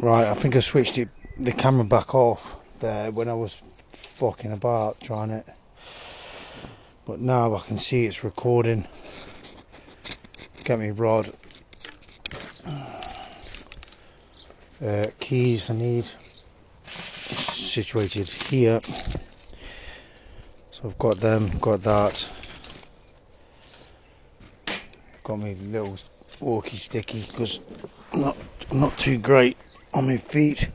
Right, I think I switched the camera back off there when I was fucking about trying it, but now I can see it's recording. Get me rod, keys I need, it's situated here, so I've got them, got that, got me little walkie sticky because I'm not too great on my feet.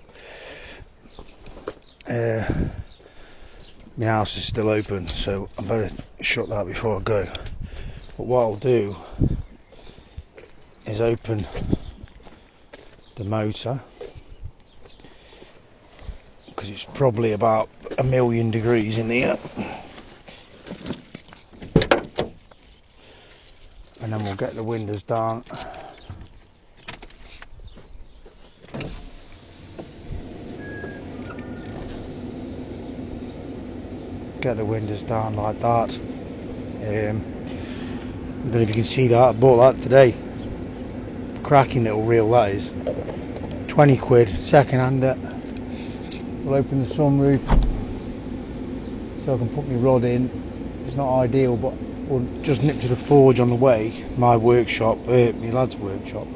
My house is still open, so I better shut that before I go. But what I'll do is open the motor, because it's probably about 1,000,000 degrees in here, and then we'll get the windows down. Get the windows down like that. I don't know if you can see that, I bought that today. Cracking little reel that is. 20 quid, second-hander. We'll open the sunroof so I can put my rod in. It's not ideal, but we'll just nip to the forge on the way. My workshop, my lad's workshop.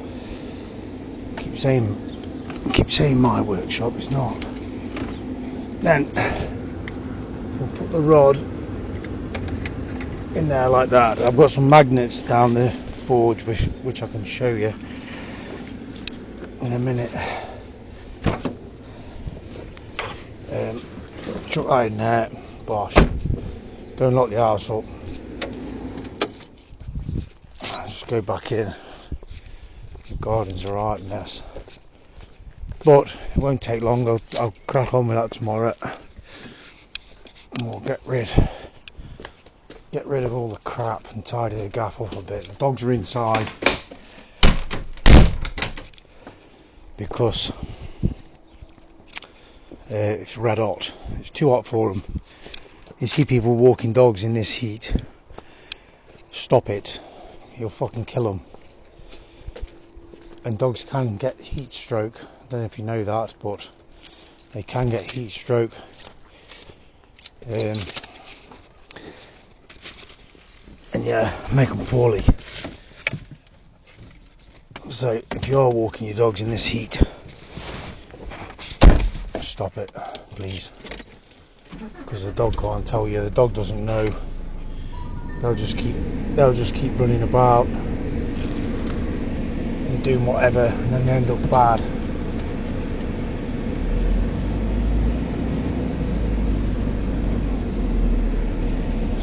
I keep saying my workshop, it's not. Then we'll put the rod in there like that. I've got some magnets down the forge which I can show you in a minute. Chuck that in there, bosh. Go and lock the house up. Just go back in. The garden's a right mess, but it won't take long. I'll crack on with that tomorrow. We'll get rid of all the crap and tidy the gaff up a bit. The dogs are inside because it's red hot. It's too hot for them. You see people walking dogs in this heat. Stop it. You'll fucking kill them. And dogs can get heat stroke. I don't know if you know that, but they can get heat stroke. And yeah, make them poorly. So if you are walking your dogs in this heat, stop it, please, because the dog can't tell you. The dog doesn't know. They'll just keep running about and doing whatever, and then they end up bad.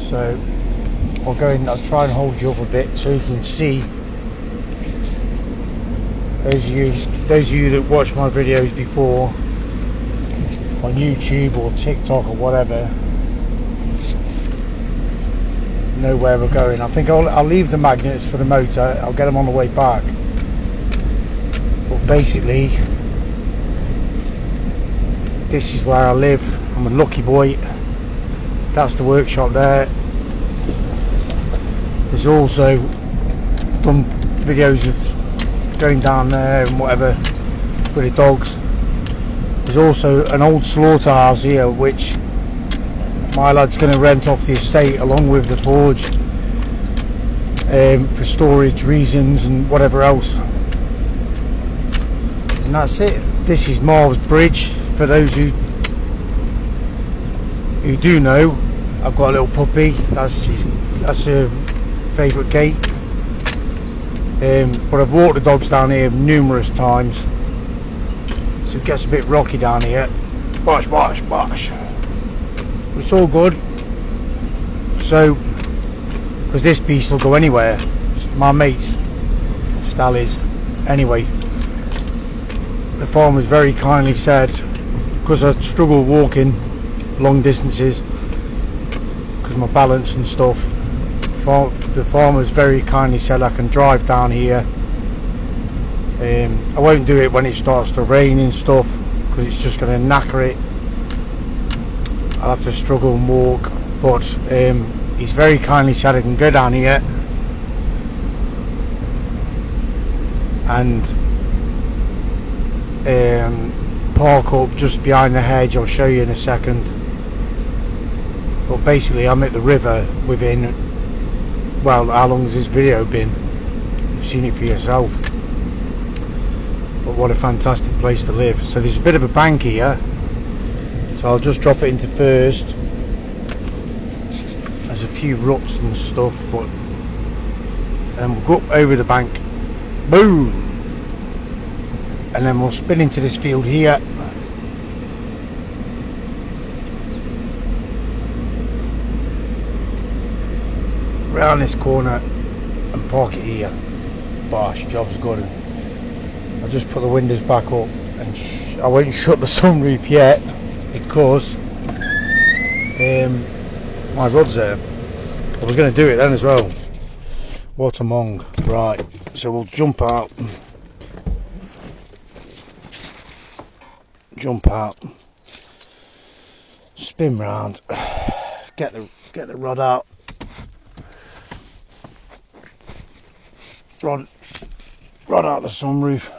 So I'll go in, I'll try and hold you up a bit so you can see. Those of you that watched my videos before on YouTube or TikTok or whatever know where we're going. I think I'll leave the magnets for the motor. I'll get them on the way back. But basically, this is where I live. I'm a lucky boy. That's the workshop there. There's also done videos of going down there and whatever with the dogs. There's also an old slaughterhouse here which my lad's going to rent off the estate along with the forge for storage reasons and whatever else. And that's it. This is Marv's Bridge. For those who do know, I've got a little puppy. That's her favourite gate. But I've walked the dogs down here numerous times, so it gets a bit rocky down here. Bosh, bosh, bosh. It's all good. So, because this beast will go anywhere. It's my mate's stallies. Anyway, the farmers very kindly said, because I struggle walking long distances because of my balance and stuff, the farmers very kindly said I can drive down here. I won't do it when it starts to rain and stuff because it's just going to knacker it. I'll have to struggle and walk, but he's very kindly said I can go down here and park up just behind the hedge. I'll show you in a second. But basically I'm at the river within, well, how long has this video been? You've seen it for yourself. But what a fantastic place to live. So there's a bit of a bank here, so I'll just drop it into first. There's a few ruts and stuff, but and we'll go up over the bank, boom, and then we'll spin into this field here. Round this corner and park it here. Bosh, job's good. I'll just put the windows back up and I won't shut the sunroof yet because my rod's there. I was going to do it then as well. What a mong. Right, so we'll jump out, spin round, get the rod out. Rod out the sunroof.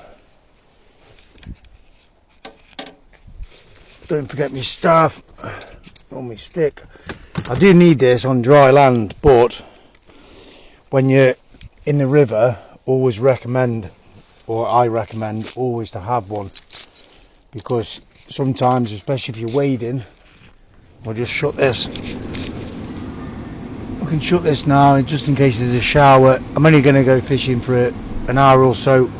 Don't forget my staff or my stick. I do need this on dry land, but when you're in the river, always recommend, or I recommend always to have one, because sometimes, especially if you're wading, I'll just shut this. I can shut this now just in case there's a shower. I'm only going to go fishing for an hour or so.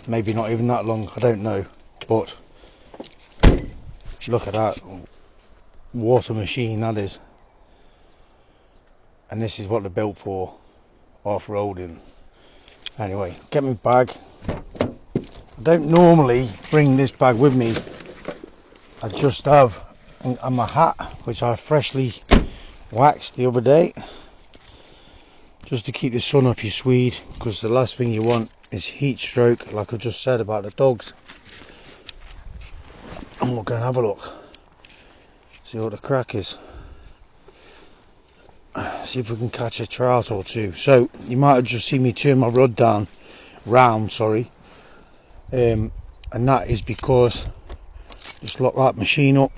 Maybe not even that long, I don't know. But look at that. What a machine that is. And this is what they're built for, off-roading. Anyway, get my bag. I don't normally bring this bag with me. I just have, and my hat, which I freshly waxed the other day, just to keep the sun off your Swede, because the last thing you want is heat stroke, like I just said about the dogs. And we're going to have a look, see what the crack is, see if we can catch a trout or two. So you might have just seen me turn my rod round, and that is because, just lock that machine up.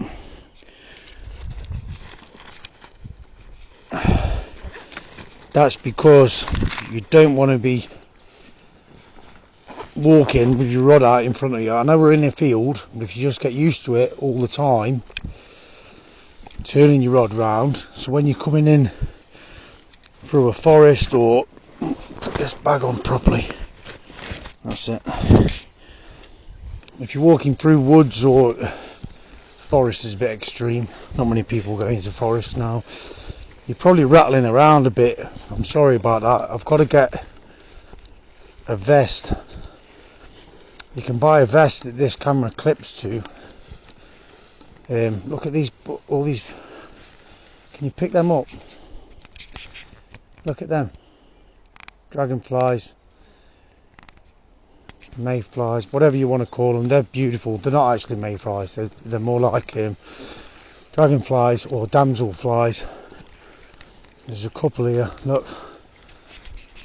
That's because you don't want to be walking with your rod out in front of you. I know we're in a field, but if you just get used to it all the time, turning your rod round, so when you're coming in through a forest, or put this bag on properly, that's it. If you're walking through woods or forest is a bit extreme, not many people go into forest now, you're probably rattling around a bit. I'm sorry about that. I've got to get a vest. You can buy a vest that this camera clips to. Look at these, all these. Can you pick them up? Look at them. Dragonflies, mayflies, whatever you want to call them. They're beautiful. They're not actually mayflies. They're more like dragonflies or damselflies. There's a couple here. Look,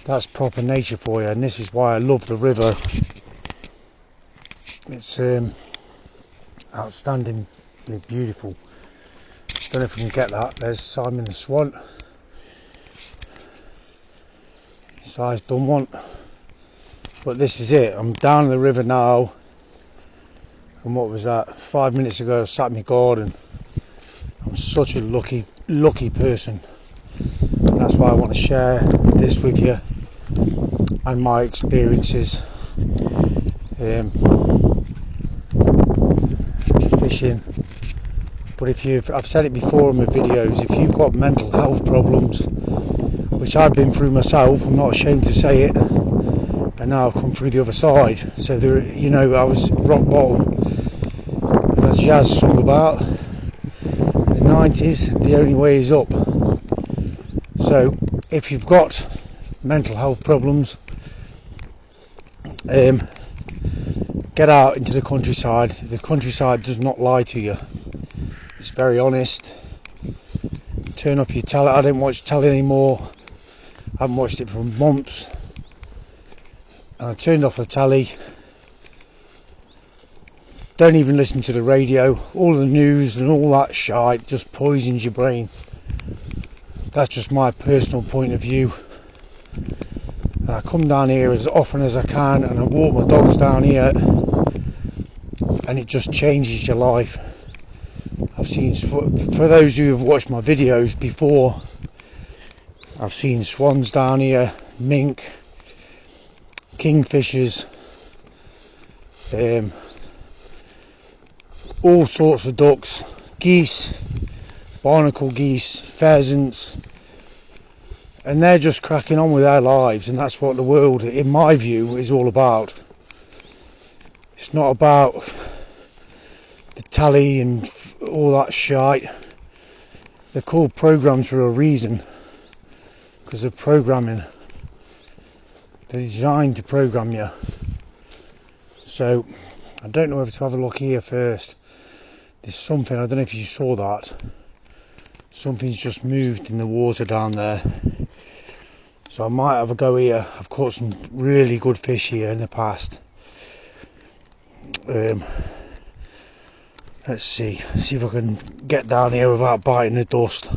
that's proper nature for you, and this is why I love the river. It's outstandingly beautiful. Don't know if we can get that. There's Simon the Swan. Size done one. But this is it. I'm down the river now. And what was that? 5 minutes ago I sat in my garden. I'm such a lucky person. And that's why I want to share this with you and my experiences fishing. But I've said it before in my videos, if you've got mental health problems, which I've been through myself, I'm not ashamed to say it, and now I've come through the other side. So there, you know, I was rock bottom, and as Jazz sung about, in the 90s, the only way is up. So if you've got mental health problems, get out into the countryside. The countryside does not lie to you. It's very honest. Turn off your telly. I don't watch telly anymore. I haven't watched it for months. and I turned off the telly. Don't even listen to the radio. All the news and all that shite just poisons your brain. That's just my personal point of view. And I come down here as often as I can, and I walk my dogs down here, and it just changes your life. I've seen, for those who have watched my videos before, I've seen swans down here, mink, kingfishers, all sorts of ducks, geese, barnacle geese, pheasants, and they're just cracking on with their lives, and that's what the world, in my view, is all about. It's not about the tally and all that shite. They're called programs for a reason, because they're programming. They're designed to program you. So I don't know whether to have a look here first. There's something, I don't know if you saw that. Something's just moved in the water down there. So I might have a go here. I've caught some really good fish here in the past. Let's see if I can get down here without biting the dust.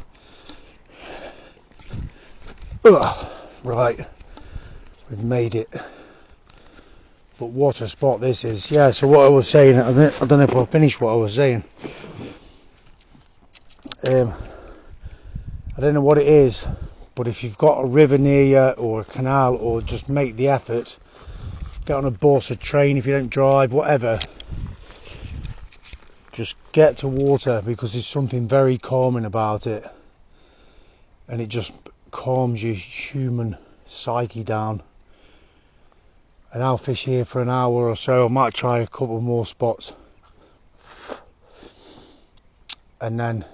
Ugh, right, we've made it. But what a spot this is. Yeah, so what I was saying, I don't know if I'll finish what I was saying. I don't know what it is, but if you've got a river near you or a canal, or just make the effort, get on a bus, a train if you don't drive, whatever, just get to water, because there's something very calming about it, and it just calms your human psyche down. And I'll fish here for an hour or so. I might try a couple more spots, and then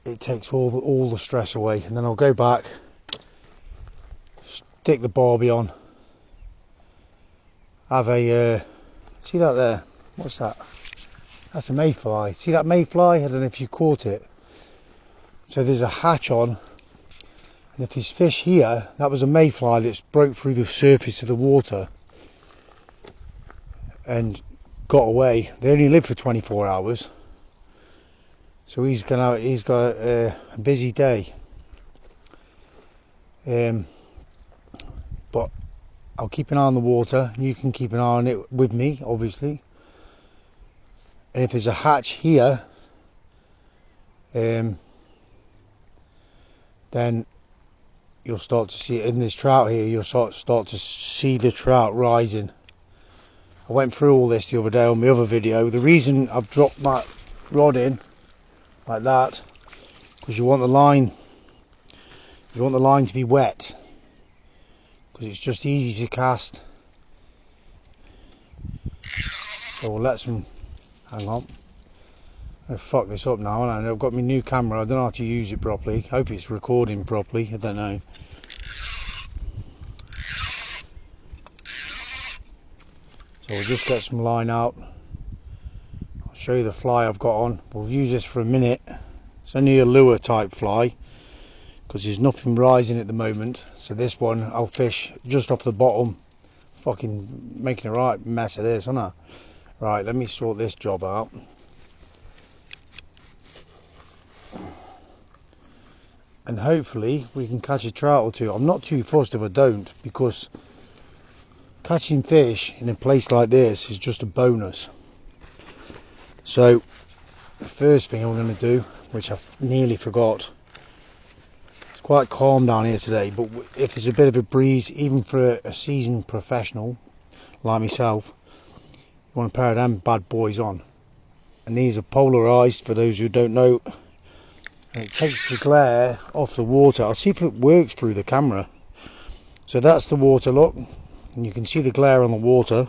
it takes all the stress away, and then I'll go back, stick the barbie on, have a see that there, what's that? That's a mayfly. See that mayfly? I don't know if you caught it. So there's a hatch on, and if there's fish here, that was a mayfly that's broke through the surface of the water and got away. They only live for 24 hours, so he's got a busy day. But I'll keep an eye on the water. You can keep an eye on it with me, obviously. And if there's a hatch here, then you'll start to see, in this trout here, you'll start to see the trout rising. I went through all this the other day on my other video. The reason I've dropped my rod in like that, because you want the line to be wet, because it's just easy to cast. So we'll let some, hang on, I'm going to fuck this up now, and I've got my new camera. I don't know how to use it properly. Hope it's recording properly, I don't know. So we'll just get some line out. I'll show you the fly I've got on. We'll use this for a minute. It's only a lure type fly, because there's nothing rising at the moment. So this one I'll fish just off the bottom. Fucking making a right mess of this, aren't I? Right, let me sort this job out. And hopefully we can catch a trout or two. I'm not too fussed if I don't, because catching fish in a place like this is just a bonus. So the first thing I'm going to do, which I nearly forgot, it's quite calm down here today, but if there's a bit of a breeze, even for a seasoned professional like myself, you want a pair of them bad boys on. And these are polarized, for those who don't know, and it takes the glare off the water. I'll see if it works through the camera. So that's the water, look, and you can see the glare on the water.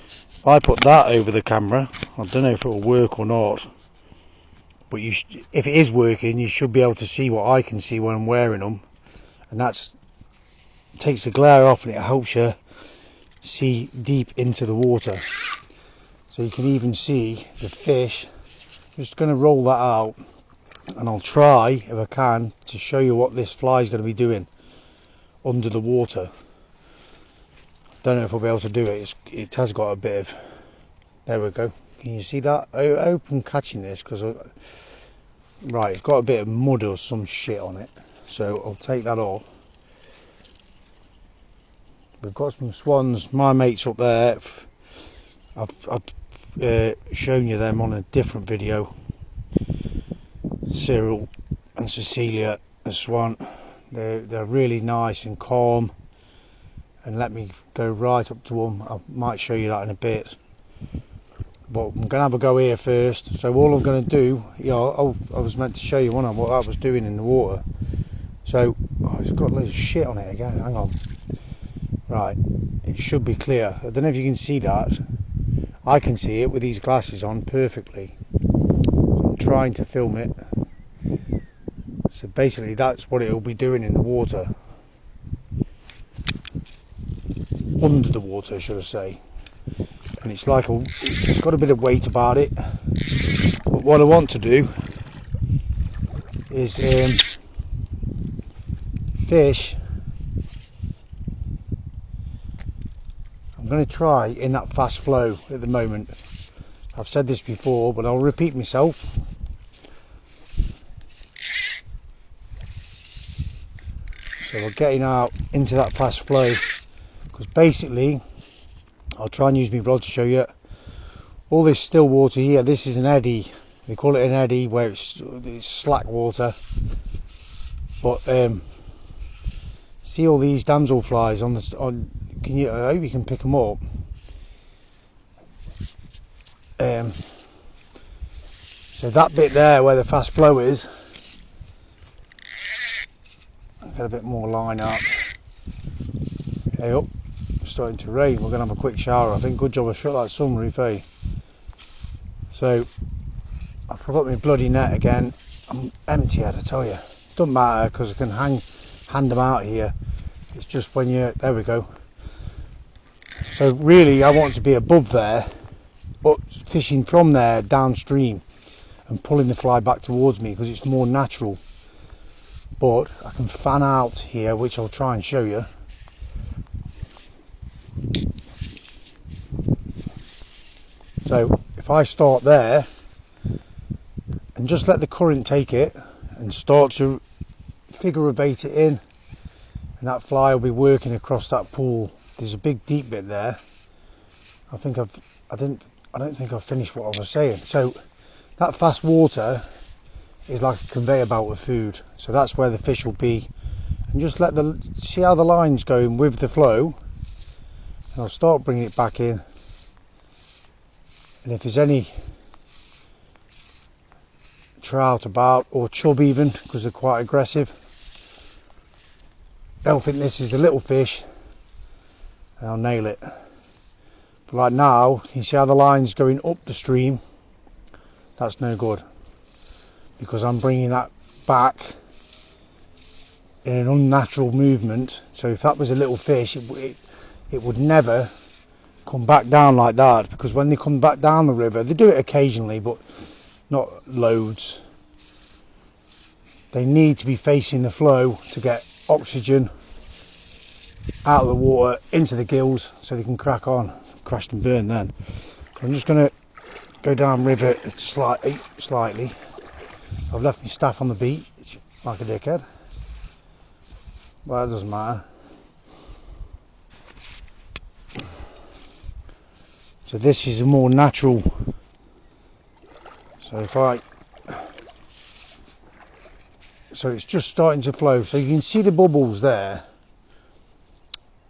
If I put that over the camera, I don't know if it will work or not, but if it is working, you should be able to see what I can see when I'm wearing them, and that takes the glare off, and it helps you see deep into the water. So you can even see the fish. I'm just going to roll that out, and I'll try, if I can, to show you what this fly is going to be doing. under the water. Don't know if I'll be able to do it. It has got a bit of, there we go. Can you see that? I hope I'm catching this, because right, it's got a bit of mud or some shit on it, so I'll take that off. We've got some swans. My mate's up there. I've shown you them on a different video. Cyril and Cecilia, the swan. They're really nice and calm. And let me go right up to them. I might show you that in a bit. But I'm going to have a go here first. So all I'm going to do, I was meant to show you what I was doing in the water. So, it's got loads of shit on it again. Hang on. Right, it should be clear. I don't know if you can see that. I can see it with these glasses on perfectly. So I'm trying to film it. So basically that's what it'll be doing in the water. Under the water, should I say. And it's like it's got a bit of weight about it. But what I want to do is fish. I'm going to try in that fast flow at the moment. I've said this before, but I'll repeat myself. So we're getting out into that fast flow, because basically I'll try and use my rod to show you all this still water here. This is an eddy. They call it an eddy, where it's slack water. But see all these damselflies on. I hope you can pick them up. So that bit there where the fast flow is, get a bit more line up. Hey up, it's starting to rain. We're going to have a quick shower. I think good job I shut that sunroof, eh? So I forgot my bloody net again. I'm empty head, I tell you. Doesn't matter, because I can hand them out here. It's just when there we go. So really I want to be above there, but fishing from there downstream and pulling the fly back towards me, because it's more natural. But I can fan out here, which I'll try and show you. So if I start there and just let the current take it and start to figure of eight it in, and that fly will be working across that pool. There's a big deep bit there. I don't think I've finished what I was saying. So that fast water is like a conveyor belt of food. So that's where the fish will be. And just see how the line's going with the flow. And I'll start bringing it back in. And if there's any trout about, or chub even, because they're quite aggressive, they'll think this is a little fish. And I'll nail it. But like now, you see how the line's going up the stream? That's no good, because I'm bringing that back in an unnatural movement. So if that was a little fish, it would never come back down like that, because when they come back down the river, they do it occasionally, but not loads. They need to be facing the flow to get oxygen out of the water into the gills, so they can crack on. Crashed and burned then. I'm just going to go down river slightly. I've left my staff on the beach like a dickhead, but it doesn't matter. So this is a more natural. So it's just starting to flow. So you can see the bubbles there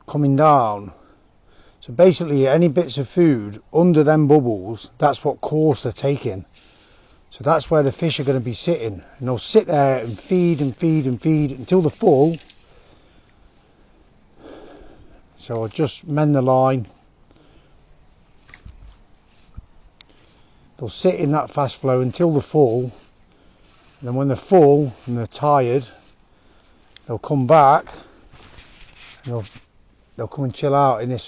coming down. So basically any bits of food under them bubbles, that's what course they're taking. So that's where the fish are going to be sitting, and they'll sit there and feed and feed and feed until they're full. So I'll just mend the line. They'll sit in that fast flow until they're full, and then when they're full and they're tired, they'll come back and they'll come and chill out in this